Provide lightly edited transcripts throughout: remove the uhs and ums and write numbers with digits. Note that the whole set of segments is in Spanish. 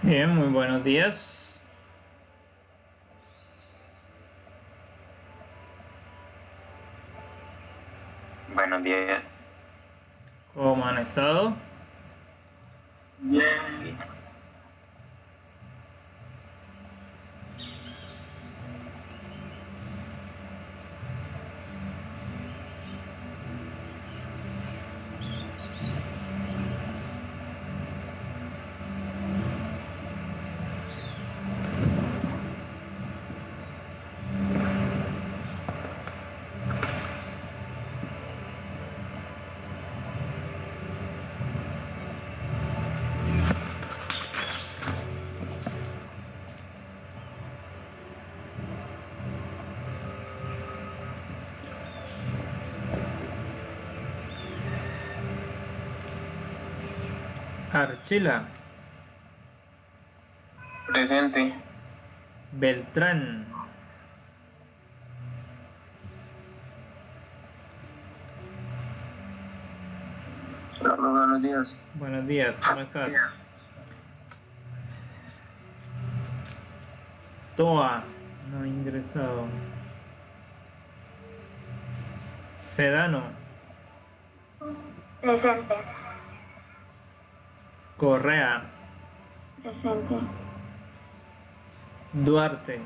Bien, muy buenos días. Buenos días. ¿Cómo han estado? Bien. Archila, Presente. Beltrán, Hola, buenos días. buenos días, ¿cómo estás? Toa, no ha ingresado. Sedano, Presente. Correa, Presente. Duarte,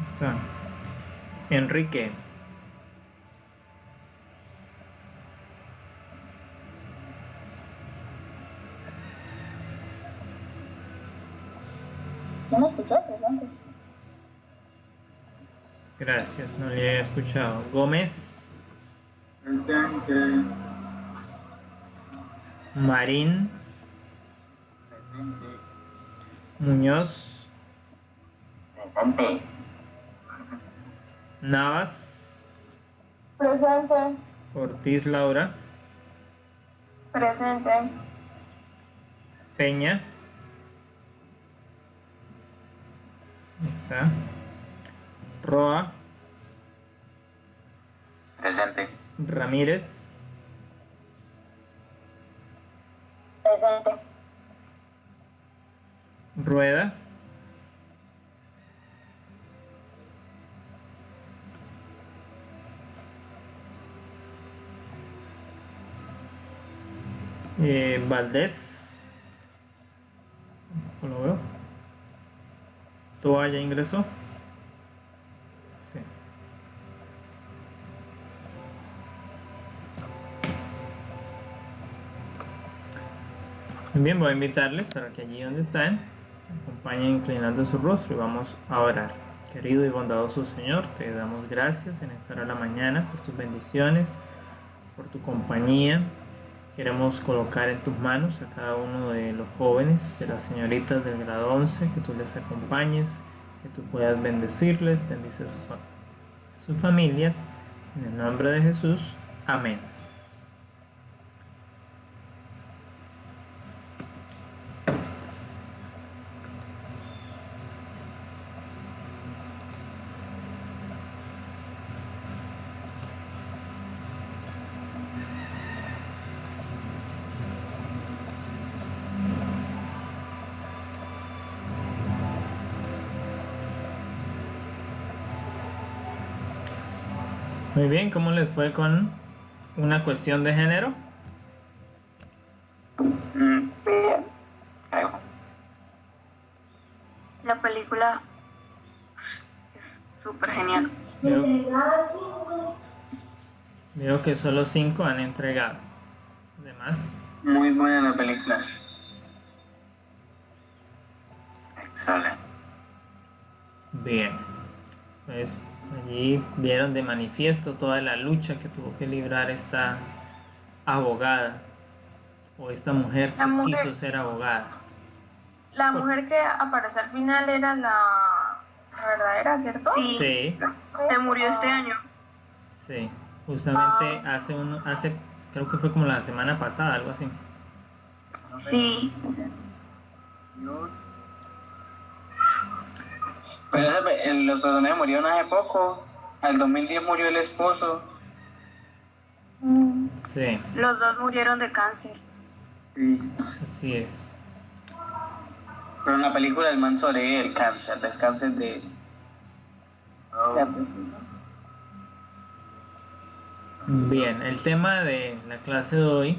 está. Enrique, ¿No me escuchó? Presente. gracias, no le he escuchado. Gómez, Presente. Marín, Presente. Muñoz, Presente. Navas, Presente. Ortiz Laura, Presente. Peña, está. Roa, Presente. Ramírez, Presente. Rueda, Valdés, ¿cómo lo veo? Toa ya ingresó. Sí. Bien, voy a invitarles para que allí donde están acompañen inclinando su rostro y vamos a orar. Querido y bondadoso Señor, te damos gracias en esta hora de la mañana por tus bendiciones, por tu compañía. Queremos colocar en tus manos a cada uno de los jóvenes, de las señoritas del grado 11, que tú les acompañes, que tú puedas bendecirles, bendice sus familias. En el nombre de Jesús, amén. Muy bien, ¿cómo les fue con una cuestión de género? Bien. Creo. La película es súper genial. Veo que solo 5 han entregado. Además, Muy buena la película. Excelente. bien. Pues allí vieron de manifiesto toda la lucha que tuvo que librar esta abogada o esta mujer que quiso ser abogada. La mujer que apareció al final era la verdadera, ¿cierto? Sí, Se murió este año. sí. Justamente hace creo que fue como la semana pasada, algo así. Sí. Pero los personajes murieron hace poco. Al 2010 murió el esposo. Sí, Los dos murieron de cáncer. Sí. así es. Pero en la película el man sobrevive del cáncer de... Bien, el tema de la clase de hoy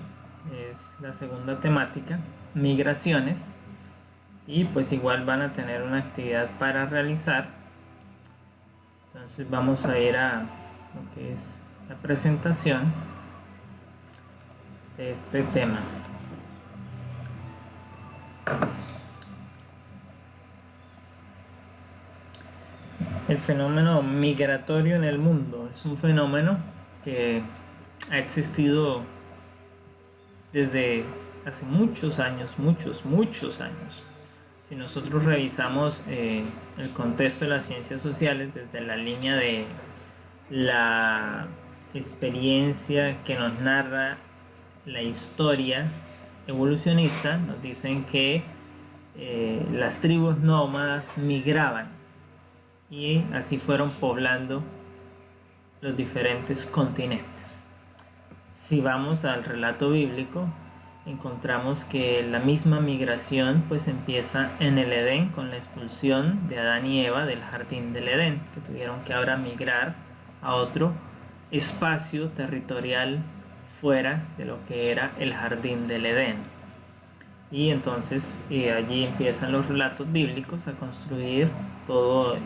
es la segunda temática, migraciones, y pues igual van a tener una actividad para realizar. Entonces vamos a ir a lo que es la presentación de este tema. El fenómeno migratorio en el mundo es un fenómeno que ha existido desde hace muchos años, muchos años. Si nosotros revisamos el contexto de las ciencias sociales desde la línea de la experiencia que nos narra la historia evolucionista, nos dicen que las tribus nómadas migraban y así fueron poblando los diferentes continentes. Si vamos al relato bíblico, encontramos que la misma migración pues empieza en el Edén con la expulsión de Adán y Eva del jardín del Edén, que tuvieron que ahora migrar a otro espacio territorial fuera de lo que era el jardín del Edén. Y entonces allí empiezan los relatos bíblicos a construir todo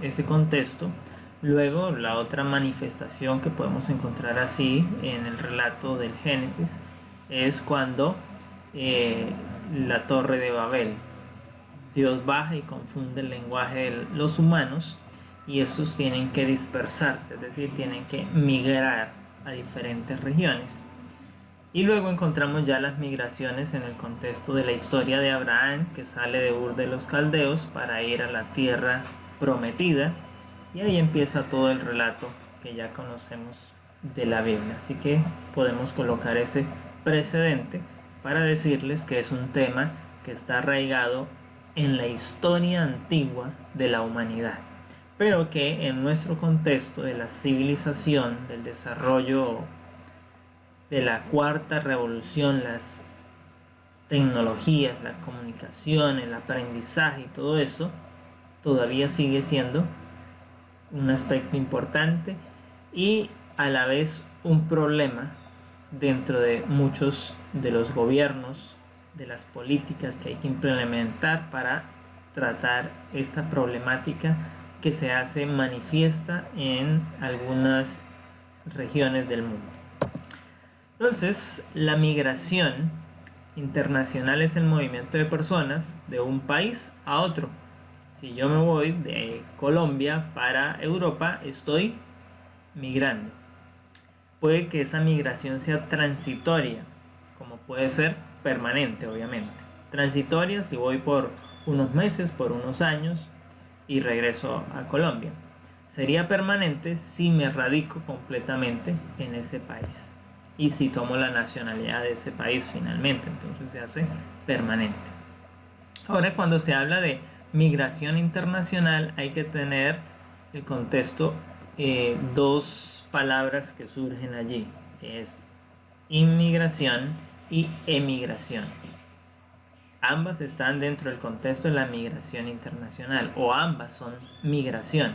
ese contexto. Luego la otra manifestación que podemos encontrar así en el relato del Génesis es cuando la torre de Babel, Dios baja y confunde el lenguaje de los humanos y estos tienen que dispersarse, es decir, tienen que migrar a diferentes regiones. Y luego encontramos ya las migraciones en el contexto de la historia de Abraham, que sale de Ur de los Caldeos para ir a la tierra prometida. Y ahí empieza todo el relato que ya conocemos de la Biblia. Así que podemos colocar ese precedente para decirles que es un tema que está arraigado en la historia antigua de la humanidad, pero que en nuestro contexto de la civilización, del desarrollo de la cuarta revolución, las tecnologías, la comunicación, el aprendizaje y todo eso, todavía sigue siendo un aspecto importante y a la vez un problema dentro de muchos de los gobiernos, de las políticas que hay que implementar para tratar esta problemática que se hace manifiesta en algunas regiones del mundo. Entonces, la migración internacional es el movimiento de personas de un país a otro. Si yo me voy de Colombia para Europa, estoy migrando. Puede que esa migración sea transitoria, como puede ser permanente, obviamente. Transitoria si voy por unos meses, por unos años y regreso a Colombia. Sería permanente si me radico completamente en ese país y si tomo la nacionalidad de ese país finalmente, entonces se hace permanente. Ahora, cuando se habla de migración internacional, hay que tener el contexto, dos palabras que surgen allí, que es inmigración y emigración. Ambas están dentro del contexto de la migración internacional, o ambas son migración.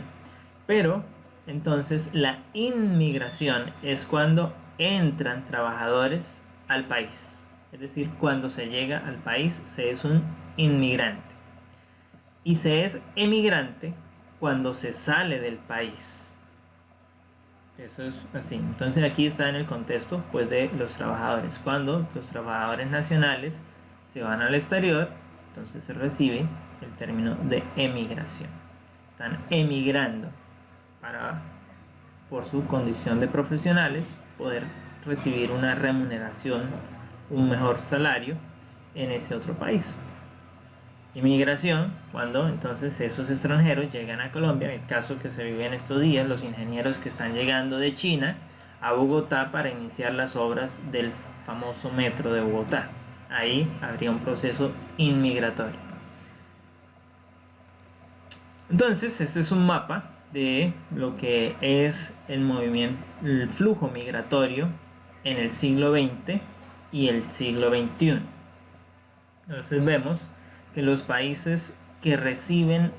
Pero entonces la inmigración es cuando entran trabajadores al país, es decir, cuando se llega al país se es un inmigrante, y se es emigrante cuando se sale del país. Eso es así. Entonces aquí está en el contexto pues de los trabajadores. Cuando los trabajadores nacionales se van al exterior, entonces se recibe el término de emigración. Están emigrando para, por su condición de profesionales, poder recibir una remuneración, un mejor salario en ese otro país. Inmigración, cuando entonces esos extranjeros llegan a Colombia, en el caso que se vive en estos días, los ingenieros que están llegando de China a Bogotá para iniciar las obras del famoso metro de Bogotá. Ahí habría un proceso inmigratorio. Entonces, este es un mapa de lo que es el movimiento, el flujo migratorio en el siglo XX y el siglo XXI. Entonces vemos que los países que reciben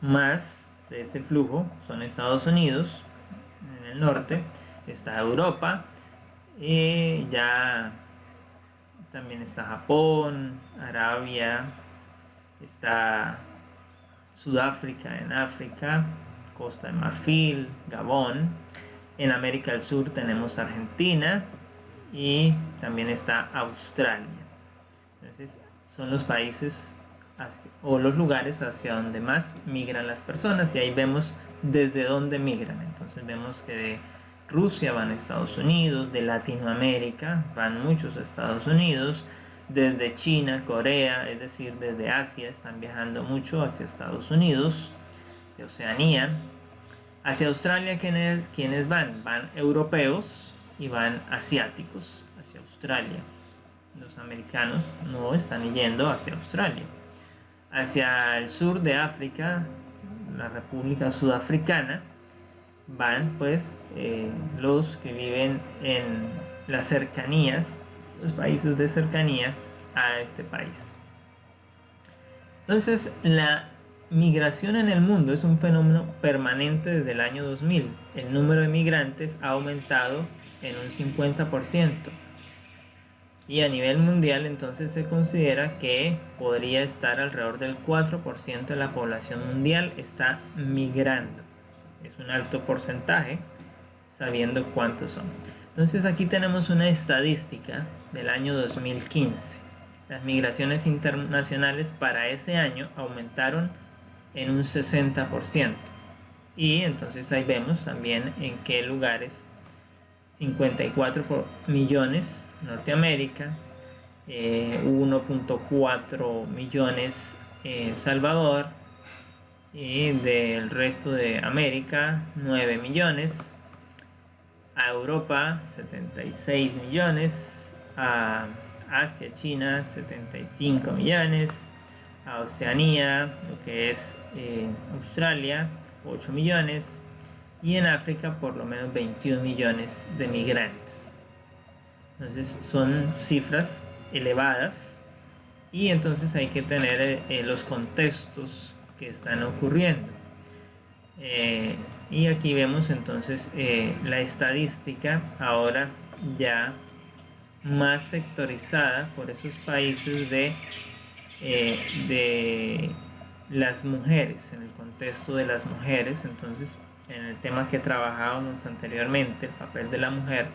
más de ese flujo son Estados Unidos, en el norte, está Europa, y ya también está Japón, Arabia, está Sudáfrica en África, Costa de Marfil, Gabón. En América del Sur tenemos Argentina y también está Australia. Entonces son los países o los lugares hacia donde más migran las personas, y ahí vemos desde dónde migran. Entonces vemos que de Rusia van a Estados Unidos, de Latinoamérica van muchos a Estados Unidos, desde China, Corea, es decir, desde Asia están viajando mucho hacia Estados Unidos, de Oceanía. Hacia Australia, ¿quiénes van? Van europeos y van asiáticos hacia Australia. Los americanos no están yendo hacia Australia. Hacia el sur de África, la República Sudafricana, van pues los que viven en las cercanías, los países de cercanía a este país. Entonces, la migración en el mundo es un fenómeno permanente desde el año 2000. El número de migrantes ha aumentado en un 50%. Y a nivel mundial entonces se considera que podría estar alrededor del 4% de la población mundial está migrando. Es un alto porcentaje, sabiendo cuántos son. Entonces aquí tenemos una estadística del año 2015. Las migraciones internacionales para ese año aumentaron en un 60%. Y entonces ahí vemos también en qué lugares: 54 millones Norteamérica, 1.4 millones Salvador, y del resto de América 9 millones, a Europa 76 millones, a Asia, China 75 millones, a Oceanía, lo que es Australia, 8 millones, y en África por lo menos 21 millones de migrantes. Entonces son cifras elevadas, y entonces hay que tener los contextos que están ocurriendo. Y aquí vemos entonces la estadística ahora ya más sectorizada por esos países de las mujeres, en el contexto de las mujeres. Entonces, en el tema que trabajábamos anteriormente, el papel de la mujer,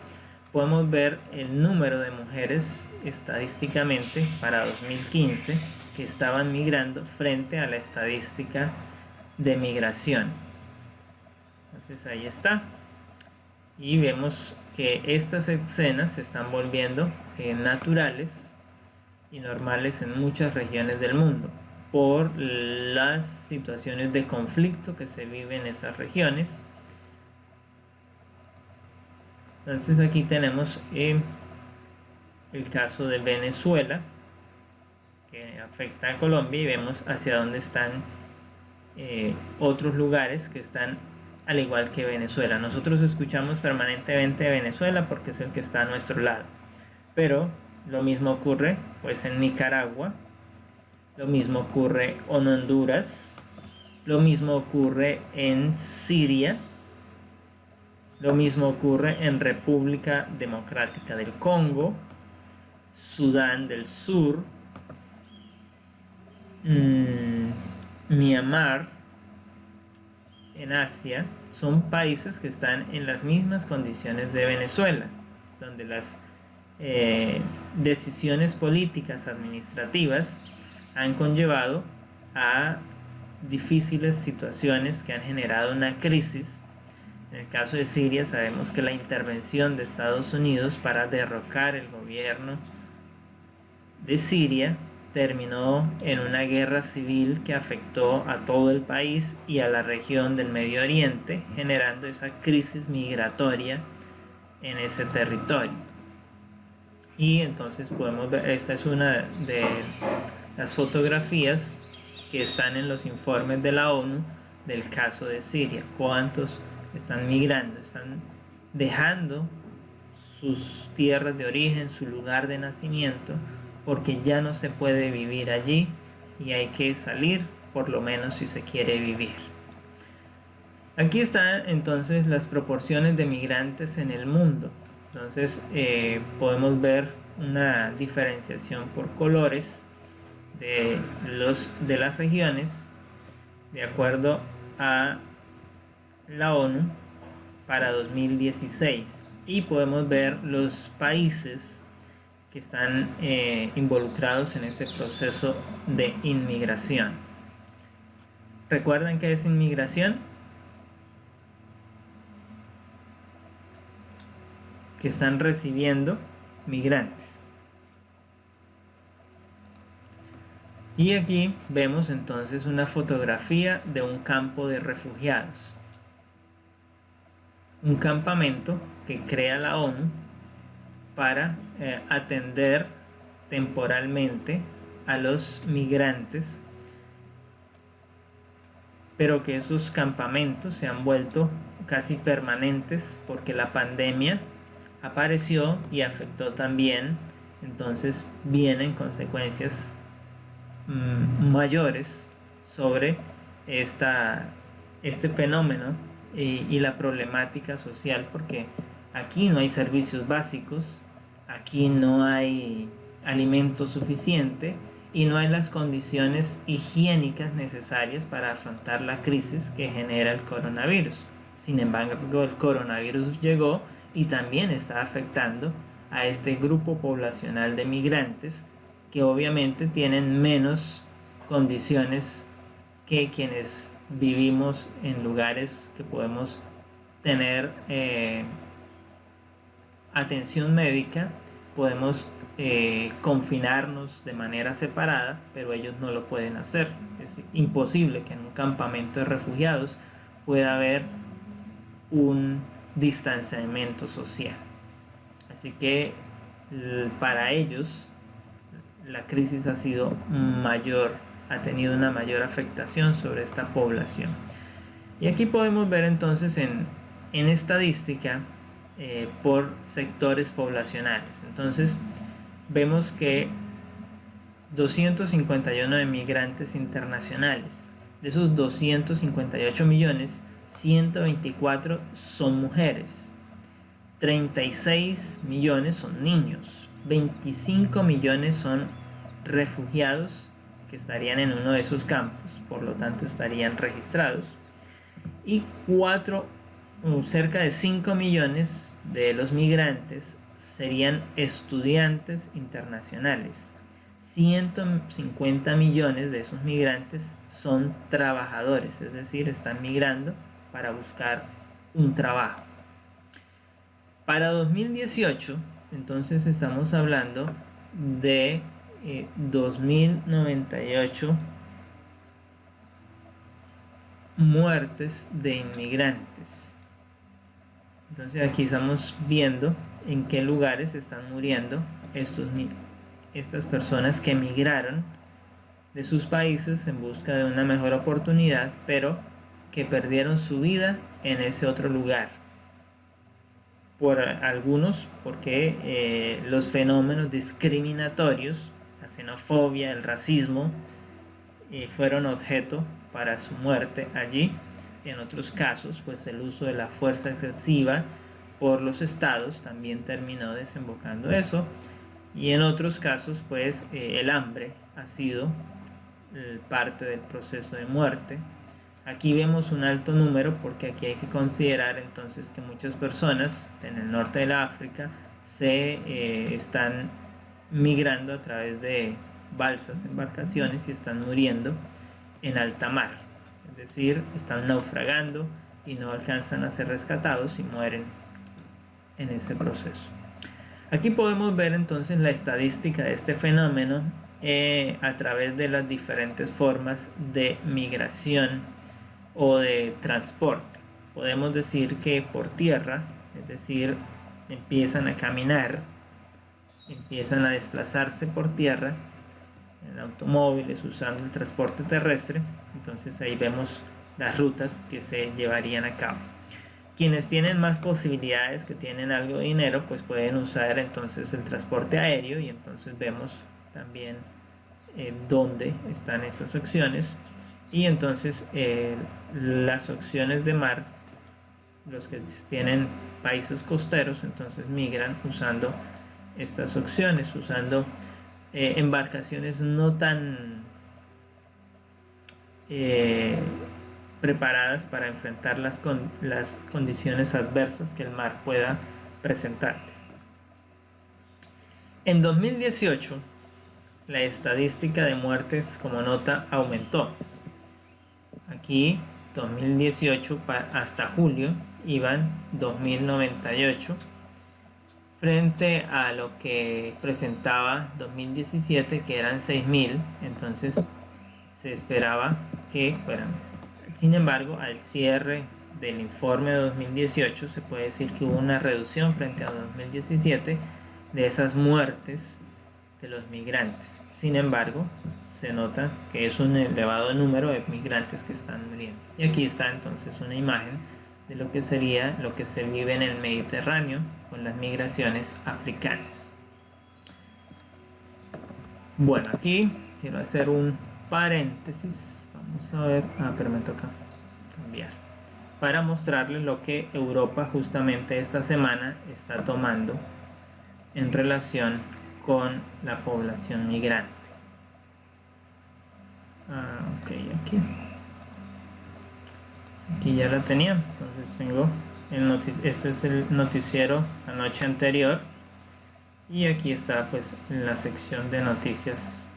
podemos ver el número de mujeres estadísticamente para 2015 que estaban migrando frente a la estadística de migración. Entonces ahí está, y vemos que estas escenas se están volviendo naturales y normales en muchas regiones del mundo por las situaciones de conflicto que se viven en esas regiones. Entonces aquí tenemos el caso de Venezuela, que afecta a Colombia, y vemos hacia dónde están otros lugares que están al igual que Venezuela. Nosotros escuchamos permanentemente de Venezuela porque es el que está a nuestro lado, pero lo mismo ocurre pues en Nicaragua, lo mismo ocurre en Honduras, lo mismo ocurre en Siria, lo mismo ocurre en República Democrática del Congo, Sudán del Sur, Myanmar, en Asia. Son países que están en las mismas condiciones de Venezuela, donde las decisiones políticas administrativas han conllevado a difíciles situaciones que han generado una crisis. En el caso de Siria sabemos que la intervención de Estados Unidos para derrocar el gobierno de Siria terminó en una guerra civil que afectó a todo el país y a la región del Medio Oriente, generando esa crisis migratoria en ese territorio. Y entonces podemos ver, esta es una de las fotografías que están en los informes de la ONU del caso de Siria. ¿Cuántos están migrando? Están dejando sus tierras de origen, su lugar de nacimiento, porque ya no se puede vivir allí y hay que salir, por lo menos si se quiere vivir. Aquí están entonces las proporciones de migrantes en el mundo. Entonces podemos ver una diferenciación por colores de las regiones de acuerdo a la ONU para 2016, y podemos ver los países que están involucrados en este proceso de inmigración. ¿Recuerdan qué es inmigración? Que están recibiendo migrantes. Y aquí vemos entonces una fotografía de un campo de refugiados. Un campamento que crea la ONU para atender temporalmente a los migrantes, pero que esos campamentos se han vuelto casi permanentes porque la pandemia apareció y afectó también. Entonces vienen consecuencias mayores sobre este fenómeno y la problemática social, porque aquí no hay servicios básicos, aquí no hay alimento suficiente y no hay las condiciones higiénicas necesarias para afrontar la crisis que genera el coronavirus. Sin embargo, el coronavirus llegó y también está afectando a este grupo poblacional de migrantes, que obviamente tienen menos condiciones que quienes vivimos en lugares que podemos tener atención médica, podemos confinarnos de manera separada, pero ellos no lo pueden hacer. Es imposible que en un campamento de refugiados pueda haber un distanciamiento social. Así que para ellos la crisis ha sido mayor, ha tenido una mayor afectación sobre esta población. Y aquí podemos ver entonces en estadística por sectores poblacionales. Entonces vemos que 251 de migrantes internacionales. De esos 258 millones, 124 son mujeres, 36 millones son niños, 25 millones son refugiados que estarían en uno de esos campos, por lo tanto estarían registrados, y cerca de 5 millones de los migrantes serían estudiantes internacionales. 150 millones de esos migrantes son trabajadores, es decir, están migrando para buscar un trabajo. Para 2018, entonces estamos hablando de 2098 muertes de inmigrantes. Entonces aquí estamos viendo en qué lugares están muriendo estas personas que emigraron de sus países en busca de una mejor oportunidad, pero que perdieron su vida en ese otro lugar. Por algunos, porque los fenómenos discriminatorios, la xenofobia, el racismo, fueron objeto para su muerte allí. En otros casos, pues el uso de la fuerza excesiva por los estados también terminó desembocando eso. Y en otros casos, pues el hambre ha sido parte del proceso de muerte. Aquí vemos un alto número porque aquí hay que considerar entonces que muchas personas en el norte de la África se están migrando a través de balsas, embarcaciones, y están muriendo en alta mar. Es decir, están naufragando y no alcanzan a ser rescatados y mueren en este proceso. Aquí podemos ver entonces la estadística de este fenómeno a través de las diferentes formas de migración o de transporte. Podemos decir que por tierra, es decir, empiezan a caminar, empiezan a desplazarse por tierra en automóviles usando el transporte terrestre. Entonces ahí vemos las rutas que se llevarían a cabo. Quienes tienen más posibilidades, que tienen algo de dinero, pues pueden usar entonces el transporte aéreo, y entonces vemos también dónde están esas opciones. Y entonces las opciones de mar, los que tienen países costeros, entonces migran usando estas opciones, usando embarcaciones no tan preparadas para enfrentar las condiciones adversas que el mar pueda presentarles. En 2018, la estadística de muertes como nota aumentó. Aquí, 2018 hasta julio, iban 2098, frente a lo que presentaba 2017, que eran 6000, entonces se esperaba que fueran. Sin embargo, al cierre del informe de 2018 se puede decir que hubo una reducción frente a 2017 de esas muertes de los migrantes. Sin embargo, se nota que es un elevado número de migrantes que están muriendo. Y aquí está entonces una imagen de lo que sería lo que se vive en el Mediterráneo con las migraciones africanas. Bueno, aquí quiero hacer un paréntesis. Vamos a ver, pero me toca cambiar, para mostrarles lo que Europa justamente esta semana está tomando en relación con la población migrante. Ok, aquí ya la tenía. Entonces tengo esto es el noticiero la noche anterior, y aquí está pues en la sección de noticias.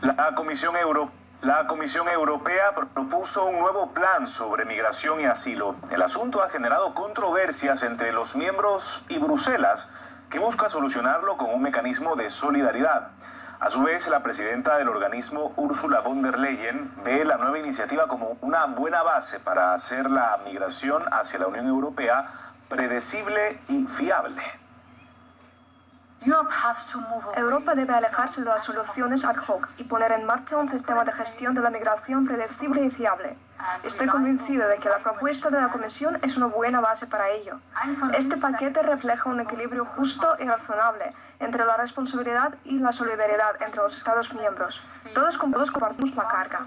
La Comisión Europea propuso un nuevo plan sobre migración y asilo. El asunto ha generado controversias entre los miembros y Bruselas, que busca solucionarlo con un mecanismo de solidaridad. A su vez, la presidenta del organismo, Ursula von der Leyen, ve la nueva iniciativa como una buena base para hacer la migración hacia la Unión Europea predecible y fiable. Europa debe alejarse de las soluciones ad hoc y poner en marcha un sistema de gestión de la migración predecible y fiable. Estoy convencido de que la propuesta de la Comisión es una buena base para ello. Este paquete refleja un equilibrio justo y razonable entre la responsabilidad y la solidaridad entre los Estados miembros. Todos compartimos la carga.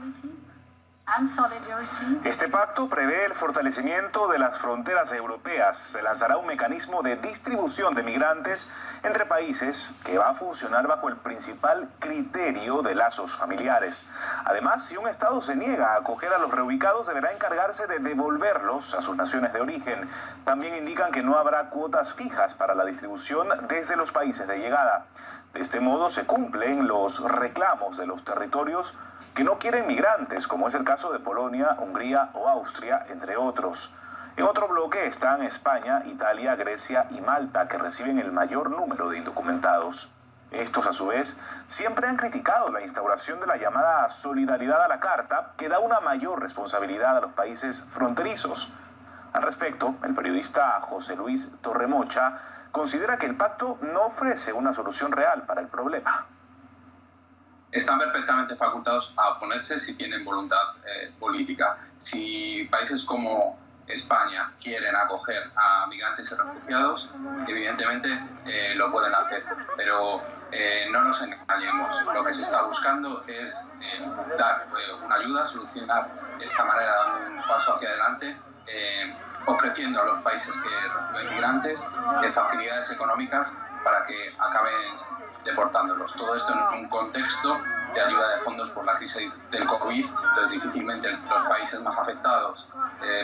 Este pacto prevé el fortalecimiento de las fronteras europeas. Se lanzará un mecanismo de distribución de migrantes entre países que va a funcionar bajo el principal criterio de lazos familiares. Además, si un Estado se niega a acoger a los reubicados, deberá encargarse de devolverlos a sus naciones de origen. También indican que no habrá cuotas fijas para la distribución desde los países de llegada. De este modo se cumplen los reclamos de los territorios que no quieren migrantes, como es el caso de Polonia, Hungría o Austria, entre otros. En otro bloque están España, Italia, Grecia y Malta, que reciben el mayor número de indocumentados. Estos, a su vez, siempre han criticado la instauración de la llamada solidaridad a la carta, que da una mayor responsabilidad a los países fronterizos. Al respecto, el periodista José Luis Torremocha considera que el pacto no ofrece una solución real para el problema. Están perfectamente facultados a oponerse si tienen voluntad política. Si países como España quieren acoger a migrantes y refugiados, evidentemente lo pueden hacer, pero no nos engañemos. Lo que se está buscando es dar una ayuda, solucionar de esta manera, dando un paso hacia adelante, ofreciendo a los países que reciben migrantes facilidades económicas para que acaben deportándolos. Todo esto en un contexto de ayuda de fondos por la crisis del COVID. Entonces, difícilmente los países más afectados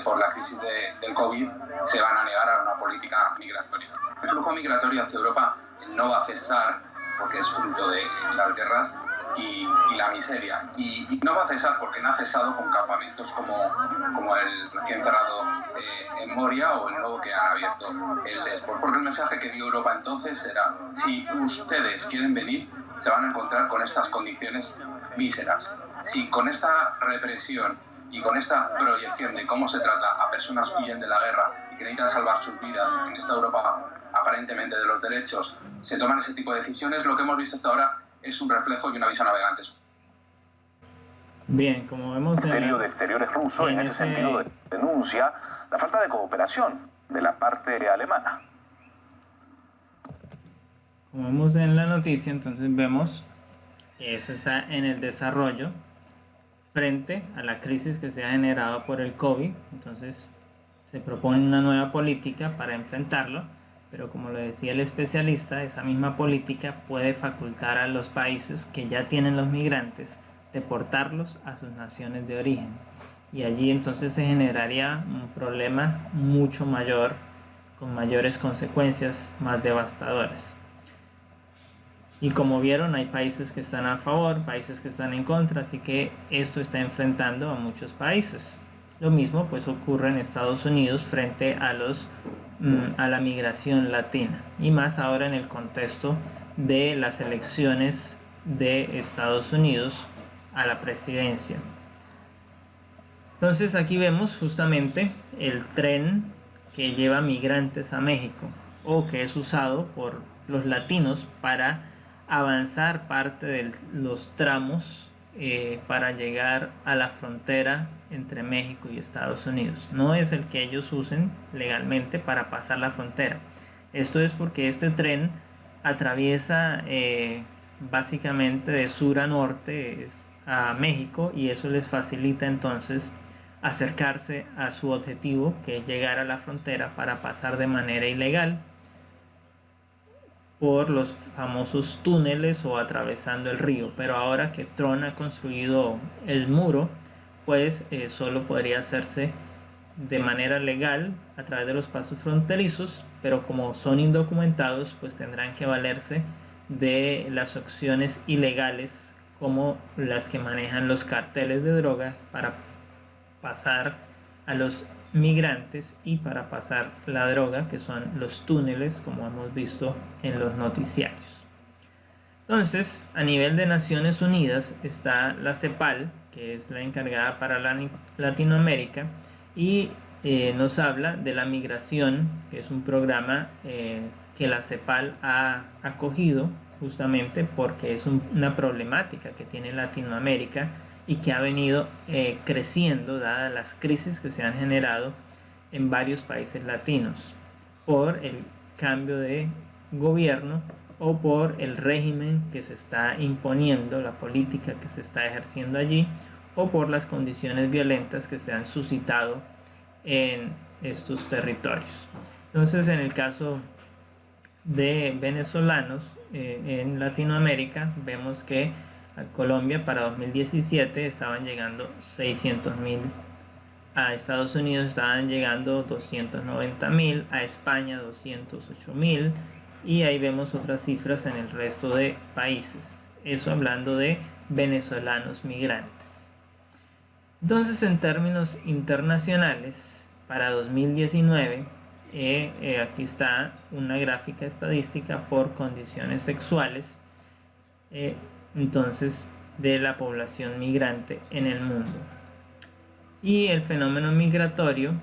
por la crisis del COVID se van a negar a una política migratoria. El flujo migratorio hacia Europa no va a cesar porque es fruto de las guerras y la miseria. Y no va a cesar porque no ha cesado con campamentos como el recién cerrado en Moria o el nuevo que han abierto el Lesbos. Porque el mensaje que dio Europa entonces era: si ustedes quieren venir, se van a encontrar con estas condiciones míseras. Si con esta represión y con esta proyección de cómo se trata a personas que huyen de la guerra y que necesitan salvar sus vidas en esta Europa aparentemente de los derechos, se toman ese tipo de decisiones, lo que hemos visto hasta ahora es un reflejo y un aviso a navegantes. Bien, como vemos El Ministerio de Exteriores ruso en ese sentido denuncia la falta de cooperación de la parte alemana. Como vemos en la noticia, entonces vemos que eso está en el desarrollo frente a la crisis que se ha generado por el COVID. Entonces se propone una nueva política para enfrentarlo, pero como lo decía el especialista, esa misma política puede facultar a los países que ya tienen los migrantes deportarlos a sus naciones de origen. Y allí entonces se generaría un problema mucho mayor, con mayores consecuencias más devastadoras. Y como vieron, hay países que están a favor, países que están en contra, así que esto está enfrentando a muchos países. Lo mismo pues ocurre en Estados Unidos frente a la migración latina, y más ahora en el contexto de las elecciones de Estados Unidos a la presidencia. Entonces aquí vemos justamente el tren que lleva migrantes a México, o que es usado por los latinos para avanzar parte de los tramos para llegar a la frontera entre México y Estados Unidos. No es el que ellos usen legalmente para pasar la frontera. Esto es porque este tren atraviesa básicamente de sur a norte a México, y eso les facilita entonces acercarse a su objetivo, que es llegar a la frontera para pasar de manera ilegal por los famosos túneles o atravesando el río. Pero ahora que Trump ha construido el muro, pues solo podría hacerse de manera legal a través de los pasos fronterizos, pero como son indocumentados, pues tendrán que valerse de las opciones ilegales, como las que manejan los carteles de drogas para pasar a los migrantes y para pasar la droga, que son los túneles, como hemos visto en los noticiarios. Entonces, a nivel de Naciones Unidas está la CEPAL, que es la encargada para Latinoamérica, y nos habla de la migración, que es un programa que la CEPAL ha acogido justamente porque es una problemática que tiene Latinoamérica y que ha venido creciendo dadas las crisis que se han generado en varios países latinos por el cambio de gobierno o por el régimen que se está imponiendo, la política que se está ejerciendo allí, o por las condiciones violentas que se han suscitado en estos territorios. Entonces, en el caso de venezolanos en Latinoamérica, vemos que a Colombia para 2017 estaban llegando 600.000, a Estados Unidos estaban llegando 290.000, a España 208.000, y ahí vemos otras cifras en el resto de países. Eso hablando de venezolanos migrantes. Entonces, en términos internacionales, para 2019, aquí está una gráfica estadística por condiciones sexuales, entonces, de la población migrante en el mundo. Y el fenómeno migratorio,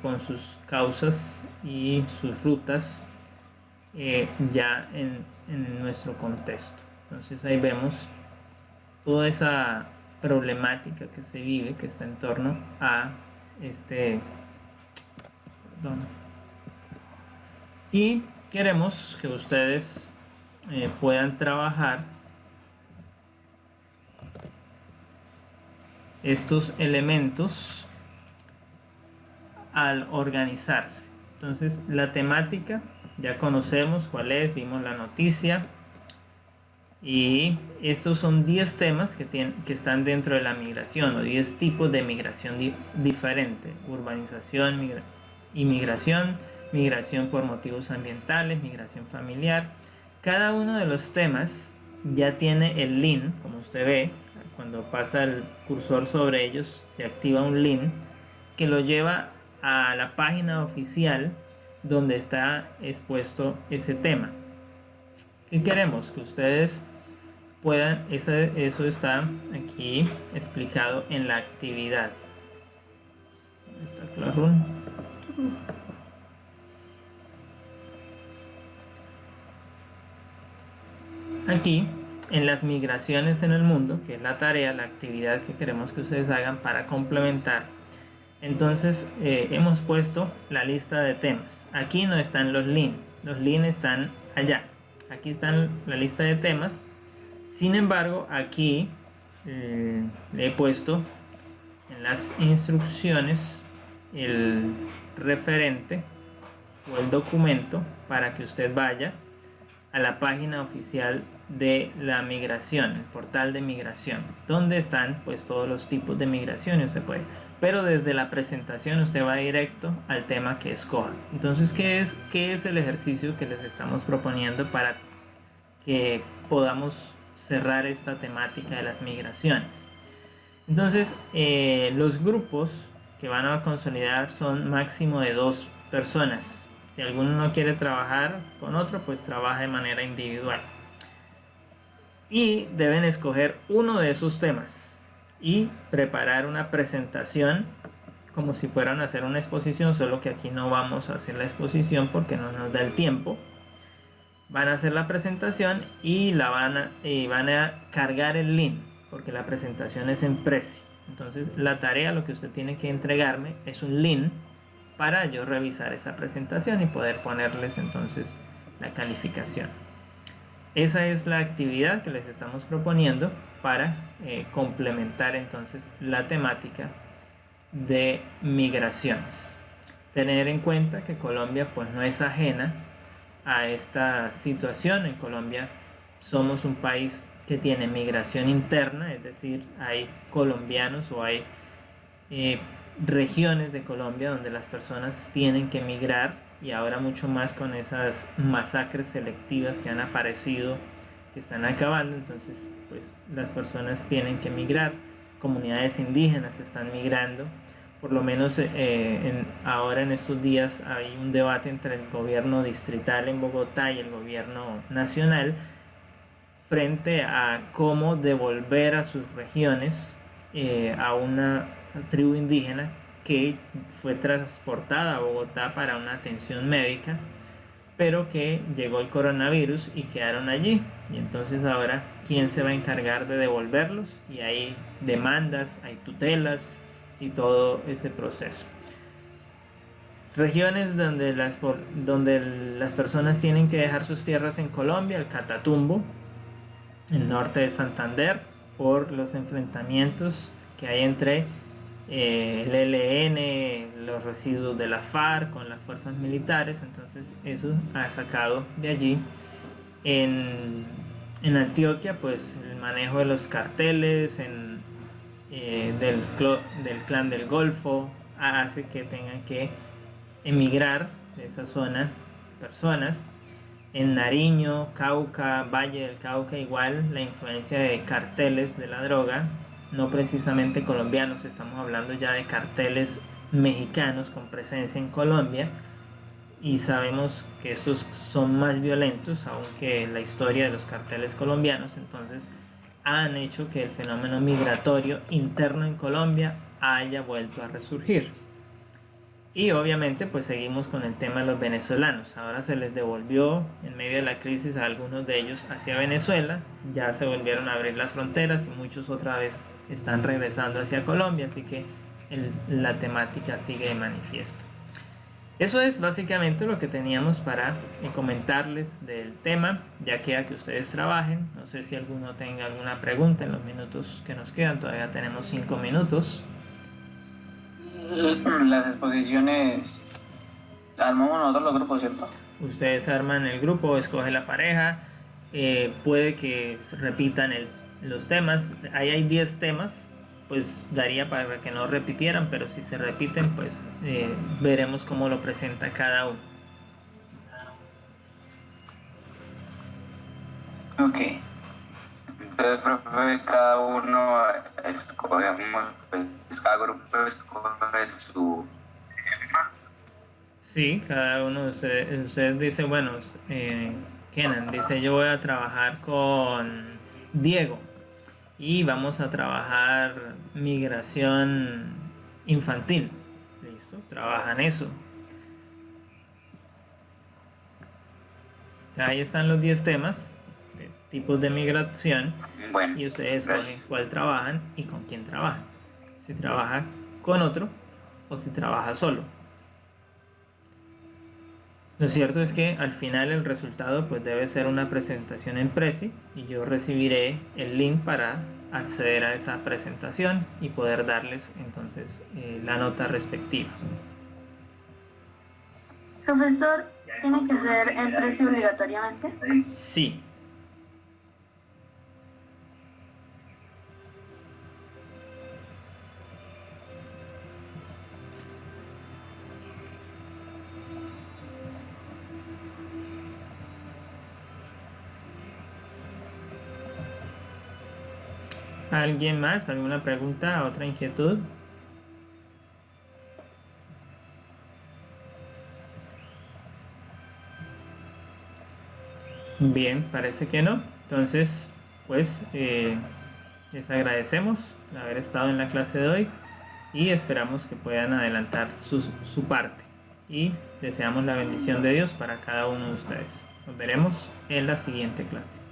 con sus causas y sus rutas, ya en nuestro contexto. Entonces ahí vemos toda esa problemática que se vive, que está en torno a y queremos que ustedes puedan trabajar estos elementos al organizarse. Entonces, la temática ya conocemos cuál es, vimos la noticia, y estos son 10 temas que están dentro de la migración, o 10 tipos de migración diferente: urbanización, inmigración, migración por motivos ambientales, migración familiar. Cada uno de los temas ya tiene el link, como usted ve. Cuando pasa el cursor sobre ellos, se activa un link que lo lleva a la página oficial donde está expuesto ese tema. ¿Qué queremos? Que ustedes puedan, eso está aquí explicado en la actividad. ¿Dónde está Classroom? Aquí, en las migraciones en el mundo, que es la tarea, la actividad que queremos que ustedes hagan para complementar Entonces hemos puesto la lista de temas. Aquí no están los links están allá. Aquí están la lista de temas. Sin embargo, aquí le he puesto en las instrucciones el referente o el documento para que usted vaya a la página oficial de la migración, el portal de migración, donde están pues todos los tipos de migración y usted puede. Pero desde la presentación usted va directo al tema que escoja. Entonces, ¿qué es el ejercicio que les estamos proponiendo para que podamos cerrar esta temática de las migraciones? Entonces, los grupos que van a consolidar son máximo de 2 personas. Si alguno no quiere trabajar con otro, pues trabaja de manera individual. Y deben escoger uno de esos temas y preparar una presentación como si fueran a hacer una exposición, solo que aquí no vamos a hacer la exposición porque no nos da el tiempo. Van a hacer la presentación y van a cargar el link, porque la presentación es en Prezi. Entonces la tarea, lo que usted tiene que entregarme es un link para yo revisar esa presentación y poder ponerles entonces la calificación. Esa es la actividad que les estamos proponiendo para complementar entonces la temática de migraciones. Tener en cuenta que Colombia pues no es ajena a esta situación. En Colombia somos un país que tiene migración interna, es decir, hay colombianos o hay regiones de Colombia donde las personas tienen que migrar, y ahora mucho más con esas masacres selectivas que han aparecido, que están acabando. Entonces pues las personas tienen que migrar, comunidades indígenas están migrando. Por lo menos ahora en estos días hay un debate entre el gobierno distrital en Bogotá y el gobierno nacional frente a cómo devolver a sus regiones a una tribu indígena que fue transportada a Bogotá para una atención médica, pero que llegó el coronavirus y quedaron allí. Y entonces ahora, ¿quién se va a encargar de devolverlos? Y hay demandas, hay tutelas y todo ese proceso. Regiones donde las personas tienen que dejar sus tierras en Colombia: el Catatumbo, el norte de Santander, por los enfrentamientos que hay entre el ELN, los residuos de la FARC con las fuerzas militares. Entonces eso ha sacado de allí. En Antioquia pues el manejo de los carteles del clan del Golfo hace que tengan que emigrar de esa zona personas. En Nariño, Cauca, Valle del Cauca, igual la influencia de carteles de la droga, no precisamente colombianos, estamos hablando ya de carteles mexicanos con presencia en Colombia, y sabemos que estos son más violentos aunque la historia de los carteles colombianos. Entonces han hecho que el fenómeno migratorio interno en Colombia haya vuelto a resurgir. Y obviamente pues seguimos con el tema de los venezolanos. Ahora se les devolvió en medio de la crisis a algunos de ellos hacia Venezuela, ya se volvieron a abrir las fronteras y muchos otra vez están regresando hacia Colombia, así que la temática sigue de manifiesto. Eso es básicamente lo que teníamos para comentarles del tema. Ya queda que ustedes trabajen. No sé si alguno tenga alguna pregunta en los minutos que nos quedan. Todavía tenemos 5 minutos. Las exposiciones armamos nosotros los grupos, ¿cierto? Ustedes arman el grupo, escoge la pareja. Puede que se repitan los temas. Ahí hay 10 temas, pues daría para que no repitieran, pero si se repiten pues veremos cómo lo presenta cada uno. Ok. Entonces, profe, cada uno escogemos, pues cada grupo escoge su... Sí, cada uno de ustedes dice, bueno, Kenan dice, yo voy a trabajar con Diego y vamos a trabajar migración infantil. Listo, trabajan eso. Ahí están los 10 temas de tipos de migración. Bueno, y ustedes escogen cuál trabajan y con quién trabajan. Si trabaja con otro o si trabaja solo. Lo cierto es que al final el resultado pues debe ser una presentación en Prezi y yo recibiré el link para acceder a esa presentación y poder darles entonces la nota respectiva. Profesor, ¿tiene que ser en Prezi obligatoriamente? Sí. ¿Alguien más? ¿Alguna pregunta? ¿Otra inquietud? Bien, parece que no. Entonces, pues les agradecemos haber estado en la clase de hoy y esperamos que puedan adelantar su parte. Y deseamos la bendición de Dios para cada uno de ustedes. Nos veremos en la siguiente clase.